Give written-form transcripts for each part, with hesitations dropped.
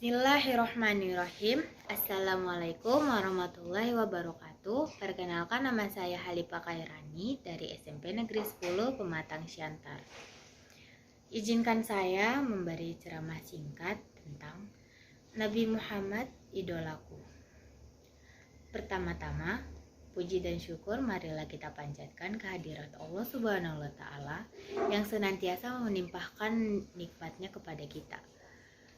Bismillahirrahmanirrahim. Assalamualaikum warahmatullahi wabarakatuh. Perkenalkan, nama saya Halifa Kairani dari SMP Negeri 10 Pematang Siantar. Izinkan saya memberi ceramah singkat tentang Nabi Muhammad, idolaku. Pertama-tama, puji dan syukur marilah kita panjatkan kehadirat Allah Subhanahu wa Ta'ala yang senantiasa menimpahkan nikmatnya kepada kita.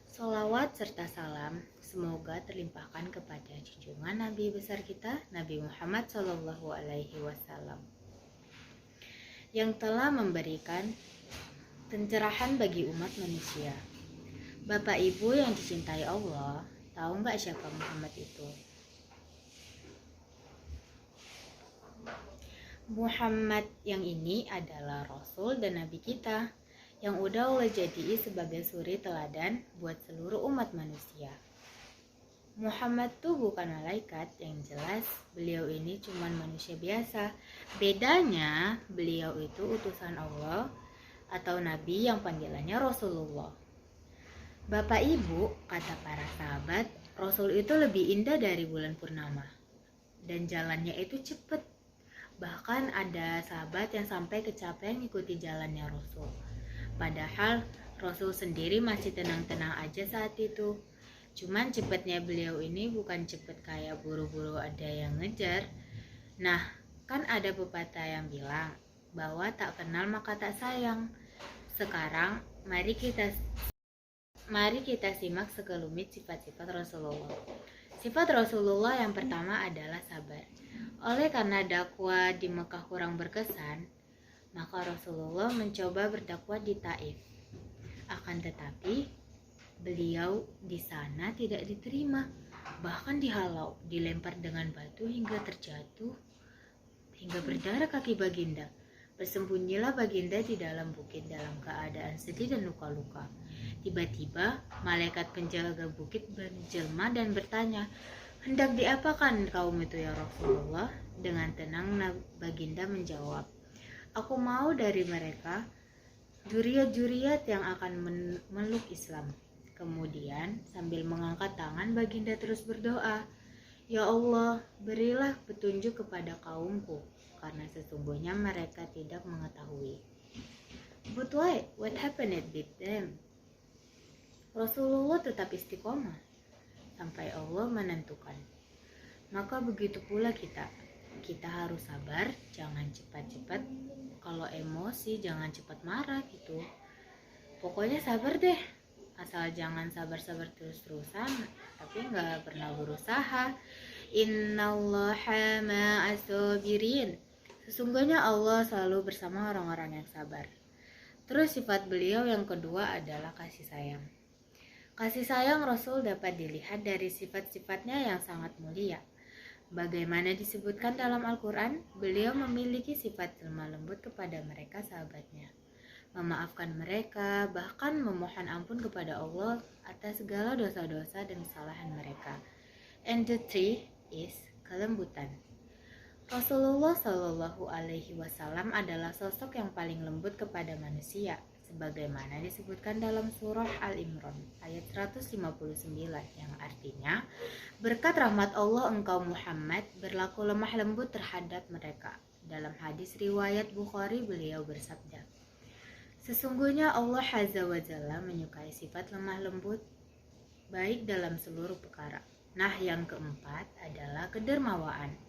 Sholawat serta salam semoga terlimpahkan kepada junjungan Nabi besar kita, Nabi Muhammad Shallallahu Alaihi Wasallam, yang telah memberikan pencerahan bagi umat manusia. Bapak Ibu yang dicintai Allah, tahu nggak siapa Muhammad itu? Muhammad yang ini adalah Rasul dan Nabi kita, yang udah Allah jadiin sebagai suri teladan buat seluruh umat manusia. Muhammad tuh bukan malaikat, yang jelas beliau ini cuman manusia biasa. Bedanya beliau itu utusan Allah atau Nabi yang panggilannya Rasulullah. Bapak Ibu, kata para sahabat, Rasul itu lebih indah dari bulan purnama dan jalannya itu cepet. Bahkan ada sahabat yang sampai kecapean ngikuti jalannya Rasul. Padahal Rasul sendiri masih tenang-tenang aja saat itu. Cuman cepatnya beliau ini bukan cepet kayak buru-buru ada yang ngejar. Nah, kan ada pepatah yang bilang bahwa tak kenal maka tak sayang. Sekarang mari kita simak sekelumit sifat-sifat Rasulullah. Sifat Rasulullah yang pertama adalah sabar. Oleh karena dakwah di Mekah kurang berkesan, maka Rasulullah mencoba berdakwah di Taif. Akan tetapi, beliau di sana tidak diterima, bahkan dihalau, dilempar dengan batu hingga terjatuh, hingga berdarah kaki baginda. Bersembunyilah baginda di dalam bukit dalam keadaan sedih dan luka-luka. Tiba-tiba, malaikat penjaga bukit menjelma dan bertanya, "Hendak diapakan kaum itu ya Rasulullah?" Dengan tenang baginda menjawab, "Aku mau dari mereka juriat-juriat yang akan memeluk Islam." Kemudian sambil mengangkat tangan baginda terus berdoa, "Ya Allah, berilah petunjuk kepada kaumku, karena sesungguhnya mereka tidak mengetahui." But why? What happened with them? Rasulullah tetap istiqomah sampai Allah menentukan. Maka begitu pula kita harus sabar, jangan cepat-cepat. Kalau emosi jangan cepat marah gitu. Pokoknya sabar deh, asal jangan sabar-sabar terus-terusan tapi nggak pernah berusaha. Innallaha ma'as sabirin. Sesungguhnya Allah selalu bersama orang-orang yang sabar. Terus sifat beliau yang kedua adalah kasih sayang. Kasih sayang Rasul dapat dilihat dari sifat-sifatnya yang sangat mulia. Bagaimana disebutkan dalam Al-Quran, beliau memiliki sifat lemah lembut kepada mereka sahabatnya, memaafkan mereka, bahkan memohon ampun kepada Allah atas segala dosa-dosa dan kesalahan mereka. And the three is kelembutan. Rasulullah Shallallahu Alaihi Wasallam adalah sosok yang paling lembut kepada manusia, sebagaimana disebutkan dalam surah Al-Imran ayat 159 yang artinya, "Berkat rahmat Allah engkau Muhammad berlaku lemah lembut terhadap mereka." Dalam hadis riwayat Bukhari beliau bersabda, "Sesungguhnya Allah Azza wa Jalla menyukai sifat lemah lembut baik dalam seluruh perkara." Nah, yang keempat adalah kedermawaan.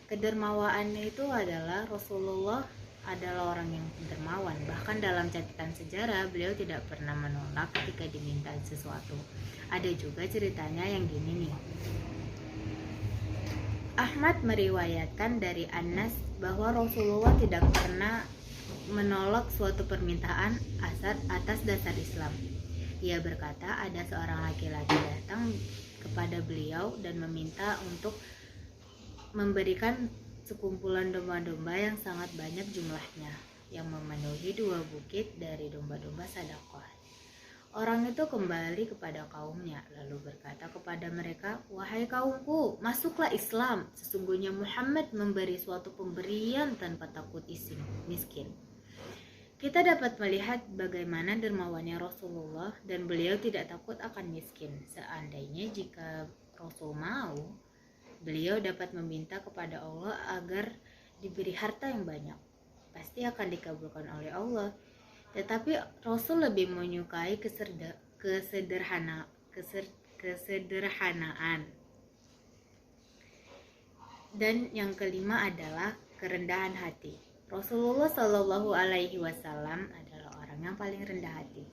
Kedermawaannya itu adalah Rasulullah adalah orang yang dermawan. Bahkan dalam catatan sejarah beliau tidak pernah menolak ketika diminta sesuatu. Ada juga ceritanya yang gini nih. Ahmad meriwayatkan dari Anas bahwa Rasulullah tidak pernah menolak suatu permintaan atas dasar Islam. Ia berkata, ada seorang laki-laki datang kepada beliau dan meminta untuk memberikan sekumpulan domba-domba yang sangat banyak jumlahnya, yang memenuhi 2 bukit dari domba-domba sedekah. Orang itu kembali kepada kaumnya, lalu berkata kepada mereka, "Wahai kaumku, masuklah Islam. Sesungguhnya Muhammad memberi suatu pemberian tanpa takut miskin." Kita dapat melihat bagaimana dermawannya Rasulullah dan beliau tidak takut akan miskin. Seandainya jika Rasul mau, beliau dapat meminta kepada Allah agar diberi harta yang banyak. Pasti akan dikabulkan oleh Allah. Tetapi Rasul lebih menyukai kesederhanaan. Dan yang kelima adalah kerendahan hati. Rasulullah Shallallahu Alaihi Wasallam adalah orang yang paling rendah hati.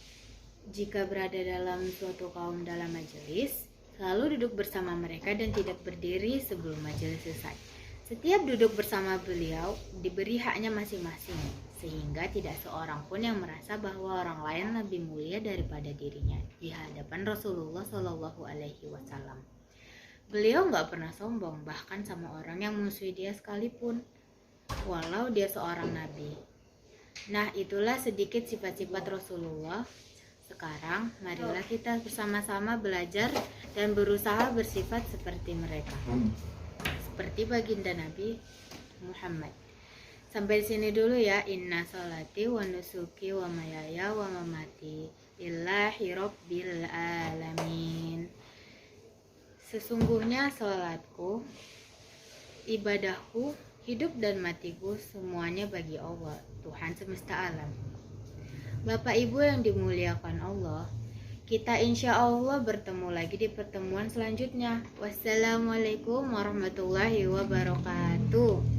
Jika berada dalam suatu kaum dalam majelis, selalu duduk bersama mereka dan tidak berdiri sebelum majelis selesai. Setiap duduk bersama beliau diberi haknya masing-masing, sehingga tidak seorang pun yang merasa bahwa orang lain lebih mulia daripada dirinya di hadapan Rasulullah Shallallahu Alaihi Wasallam. Beliau nggak pernah sombong, bahkan sama orang yang memusuhi dia sekalipun, walau dia seorang nabi. Nah, itulah sedikit sifat-sifat Rasulullah. Sekarang, marilah kita bersama-sama belajar dan berusaha bersifat seperti mereka, seperti baginda Nabi Muhammad. Sampai di sini dulu ya. Inna sholati wa nusuki wa mayaya wa mamati lillahi rabbil alamin. Sesungguhnya sholatku, ibadahku, hidup dan matiku semuanya bagi Allah, Tuhan semesta alam. Bapak Ibu yang dimuliakan Allah, kita insya Allah bertemu lagi di pertemuan selanjutnya. Wassalamualaikum warahmatullahi wabarakatuh.